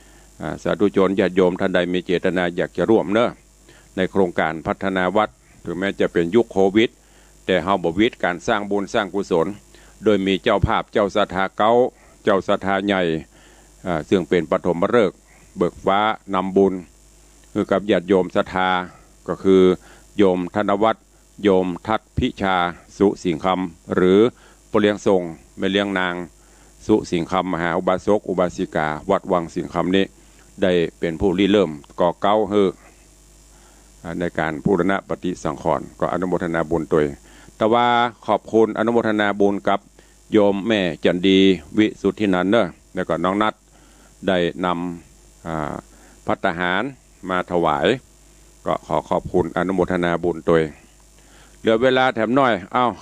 ๆสาธุชนญาติโยมท่านใดมีเจตนาอยากจะร่วมเนอะในโครงการพัฒนาวัดถึงแม้จะเป็นยุคโควิดแต่เฮาบ่วิดการสร้างบุญสร้างกุศลโดยมีเจ้าภาพเจ้าศรัทธาเก้าเจ้าศรัทธาใหญ่ซึ่งเป็นปฐมฤกษ์เบิกฟ้านำบุญคือกับญาติโยมศรัทธาก็คือโยมธนวัฒน์โยมทัตพิชาสุสิงคำหรือปเลี้ยงทรงแม่เลี้ยงนางสุสิงคำมหาอุบาสกอุบาสิกาวัดวังสิงคำนี้ได้เป็นผู้ริเริ่มก่อเก้าในการบูรณะปฏิสังขรณ์ก็อนุโมทนาบุญตัวแต่ว่าขอบคุณอนุโมทนาบุญกับโยมแม่จันดีวิสุทธินันเนอะแล้วก็น้องนัทได้นำภัตตาหารมาถวายก็ขอขอบคุณอนุโมทนาบุญตัวเหลือเวลาแถมน้อย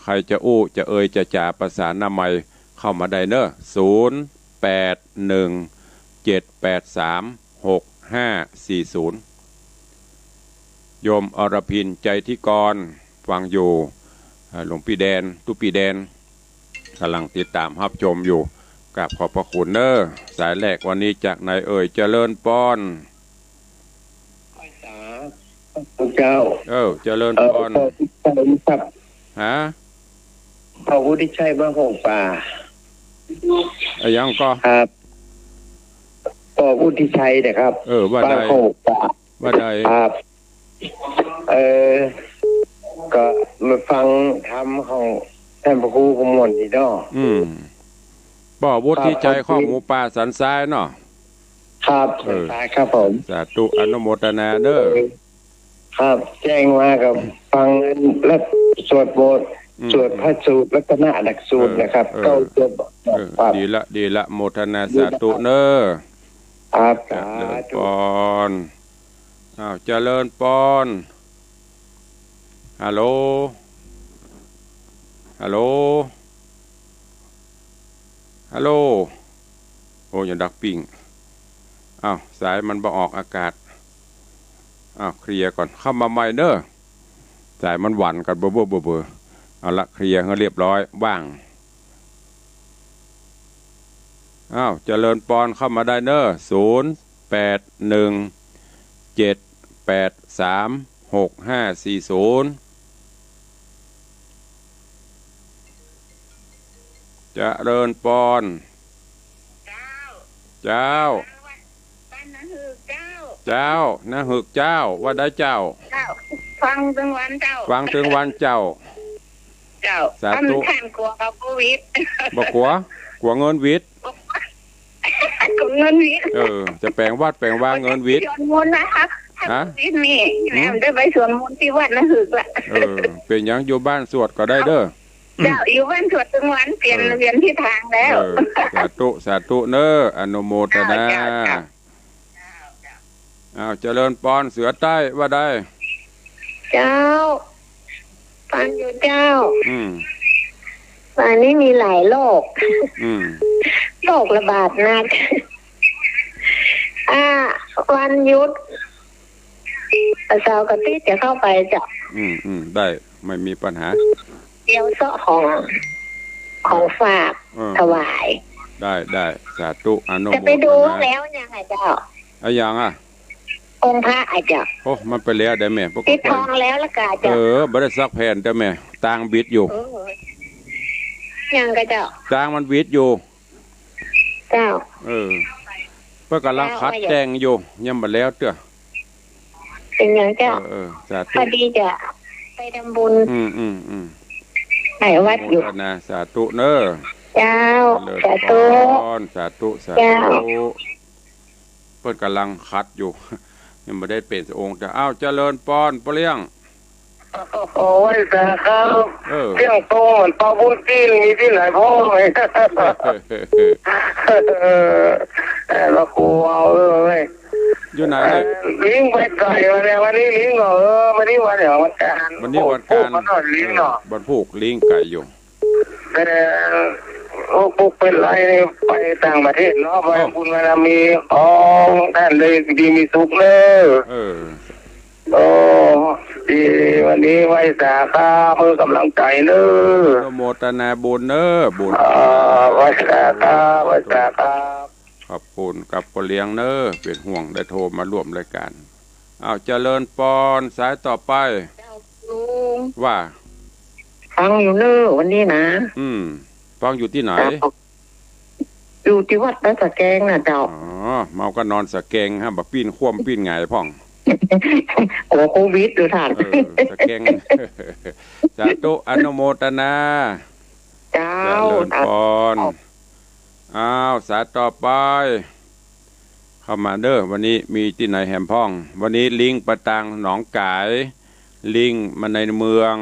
ใครจะอู้จะเอ่ยจะจ่าประสานนามัยเข้ามาได้เนอะ0817836540โยมอรพินใจที่กรฟังอยู่หลวงพี่แดนตุปีแดนกำลังติดตามรับชมอยู่กับขอบพระคุณเนอะสายแรกวันนี้จากนายเอ่ยเจริญป้อนเจ้าเจริญป้อนครับฮะพระวุฒิชัยบ้านหงป่ายังก็ครับพระวุฒิชัยนะครับว่าใดหงป่าว่าใดครับก็มาฟังธรรมของท่านพระครูขมวลที่นอบ่วุฒิชัยข้อหมูป่าสันทรายเนาะครับสันทรายครับผมสาธุอนุโมทนาเด้อครับแจ้งมากับฟังและสวดบทสวดพระสูตรลักษณะหลักสูตรนะครับก็จบดีละโมทนาสาธุเนอครับเจริญปอนเจริญปอนฮัลโหลฮัลโหลฮัลโหลโอ้ยดักปิงสายมันบ่ออกอากาศเคลียร์ก่อนเข้ามาใหม่เนอะสายมันหวั่นกันเบื่อเอาละเคลียร์ให้เรียบร้อยว่างเจริญปอนเข้ามาได้เนอะ0817836540เจริญปอนเจ้านะหึกเจ้าว่าได้เจ้าฟังถึงวันเจ้าสาธุขันกลัวกับโควิดบอกกลัวเงินวิทย์จะแปลงวัดแปลงว่าเงินวิทย์สวดมนต์นะคะวิทย์มีได้ไปสวดมนต์ที่วัดนะหึกละเป็นยังอยู่บ้านสวดก็ได้เด้อ เจ้าอยู่บ้านสวดถึงวันเปลี่ยนเวียนที่ทางแล้ว สาธุสาธุเนออนุโมทนาอ้าวเจริญปอนเสือใต้ว่าได้เจ้าฟังอยู่เจ้าวันนี้มีหลายโรคโรคระบาดหนักวันหยุดเสาร์กับที่จะเข้าไปจ้ะได้ไม่มีปัญหาเดี๋ยวเสาะของฝากถวายได้สาธุอนุโมทนาจะไปดูแล้วยังไงเจ้าอย่างองค์พระอาจารย์โอ้มันไปแล้วได้แม่ติดทองแล้วละกาจ้ะบริษัทแผ่นได้แม่ตางบิดอยู่ยังกะเจ้าตางมันบิดอยู่เจ้าเพื่อกำลังคัดแจงอยู่ยังมาแล้วเจ้าเป็นอย่างเจ้าพอดีจะไปทำบุญไหนวัดอยู่นะสาธุเนอเจ้าสาธุสาธุเพื่อกำลังคัดอยู่ยังไม่ได้เป็นองค์แต่เจริญปอนเปรี้ยงโอ้ยแต่ครับเรื่องโตเหมือนปลาบุญจีนมีที่ไหนพ่อไหมเรากลัวเลยอยู่ไหนลิงไปไก่มาเนี่ยวันนี้ลิงวันนี้วันเดี๋ยววันการวันนี้วันการลิงเนาะวันผูกลิงไก่อยู่แต่ปุ๊กเป็นไรไปต่างประเทศเนาะไปบุญมามีของท่านเลยดีมีสุขเลยดีวันนี้ไว้สาขาเพื่อกำลังใจเนอะโมทนาบุญเนอะบุญไว้สาขาขอบคุณกับปเลี้ยงเนอะเป็นห่วงได้โทรมาร่วมรายการเจริญปอนสายต่อไปว่าฟังอยู่เนอะวันนี้นะฟังอยู่ที่ไหนอยู่ที่วัดสะแกงนะเจ้าเมาก็นอนสะแกงฮะแบบปีนคว่ำปีนไงพ่องโควิดดูท่านสะแกงสาธุอนุโมทนาเจ้าเจริญพรสายต่อไปเข้ามาเด้อวันนี้มีที่ไหนแหมพ่องวันนี้ลิงประตังหนองกายลิงมาในเมือง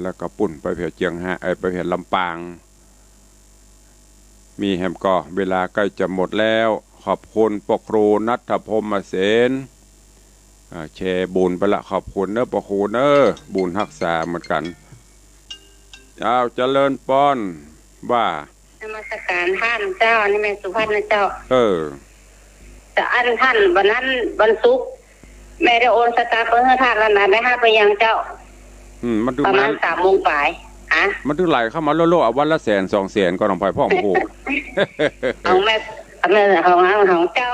แล้วก็ปุ่นไปเพียเจียงฮะไปเพียลำปางมีแหมก่อเวลาใกล้จะหมดแล้วขอบคุณปกครูนัทพรหมเสนแชร์บุญไปละขอบคุณเนอะปกครูเนอะบุญรักษาเหมือนกันเจริญปอนว่านมัสการท่านเจ้านี่แม่สุภาพนะเจ้าแต่ท่านวันนั้นวันศุกร์แม่ได้โอนสตาร์เพื่อท่านแล้วนะได้5ไปยังเจ้ามันประมาณ3 โมงบ่ายมันถึงไหลเข้ามาโลๆวันละ100,000 200,000ก็ต้องไปพ่อผูกของแม่ของเจ้า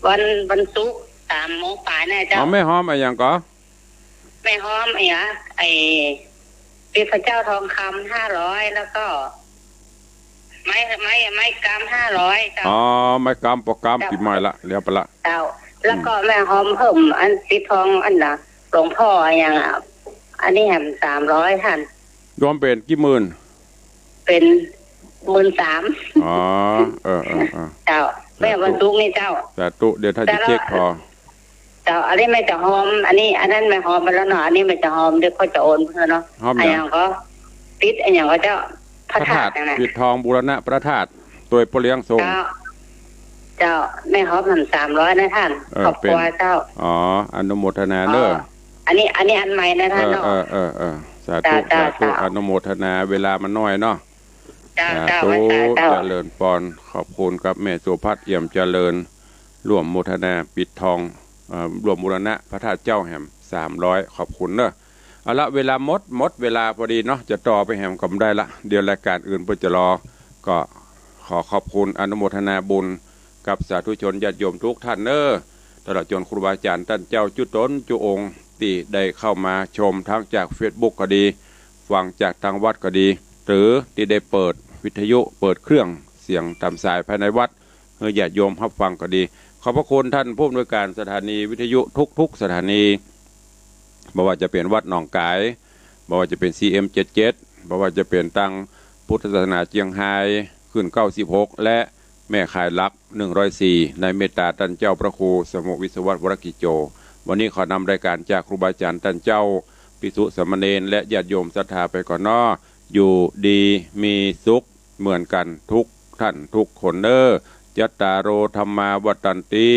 วันศุกร์3 โมงบ่ายแน่เจ้าแม่หอมอะไรอย่างก็แม่หอมไอ้ปีพระเจ้าทองคำ500แล้วก็ไม้กำ500เจ้าไม้กำปกกำปิดไม้ละเรียบไปละเจ้าแล้วก็แม่หอมเพิ่มอันติดทองอันน่ะหลวงพ่ออย่างอันนี้แหม300ท่านรวมเป็นกี่หมื่นเป็น13,000เจ้าแม่วันศุกร์นี่เจ้าแต่ตุเดี๋ยวถ้าจะเช็คพอเจ้าอันนี้ไม่จะหอมอันนั้นไม่หอมไปแล้วเนาะอันนี้ไม่จะหอมเดี๋ยวเขาจะโอนเพื่อนเนาะอันอย่างก็ติดอันอย่างก็เจ้าพระธาตุปิดทองบูรณะพระธาตุตัวปเลี้ยงทรงเจ้าแม่หอม300นะท่านขอบคุณเจ้าอนุโมทนาเนอะอันนี้อันใหม่นะท่านเนาะสาธุอนุโมทนาเวลามันน้อยเนาะสาธุเจริญปอนขอบคุณกับแม่สุภัทรเอี่ยมเจริญร่วมโมทนาปิดทองรวมบูรณะพระธาตุเจ้าแห่ม300ขอบคุณเนอะเอาละเวลาหมดเวลาพอดีเนาะจะต่อไปแห่มก็ได้ละเดี๋ยวรายการอื่นเพื่อจะรอก็ขอขอบคุณอนุโมทนาบุญกับสาธุชนญาติโยมทุกท่านเนอะตลอดจนครูบาอาจารย์ท่านเจ้าจุตนจุองค์ที่ได้เข้ามาชมทั้งจาก Facebook ก็ดีฟังจากทางวัดก็ดีหรือที่ได้เปิดวิทยุเปิดเครื่องเสียงตามสายภายในวัดเพื่อญาติโยมรับฟังก็ดีขอบพระคุณท่านผู้อำนวยการสถานีวิทยุทุกสถานีไม่ว่าจะเป็นวัดหนองกายไม่ว่าจะเป็น CM77 ไม่ว่าจะเป็นตังพุทธศาสนาเจียงไฮ้ขึ้น96และแม่ขายลัก104ในเมตตาท่านเจ้าพระครูสมุวิศวัตรวรกิจโจวันนี้ขอนำรายการจากครูบาอาจารย์ท่านเจ้า ภิกษุสามเณรและญาติโยมศรัทธาไปก่อนเนาะอยู่ดีมีสุขเหมือนกันทุกท่านทุกคนเด้อยัตตาโรธรรมาวัตันติ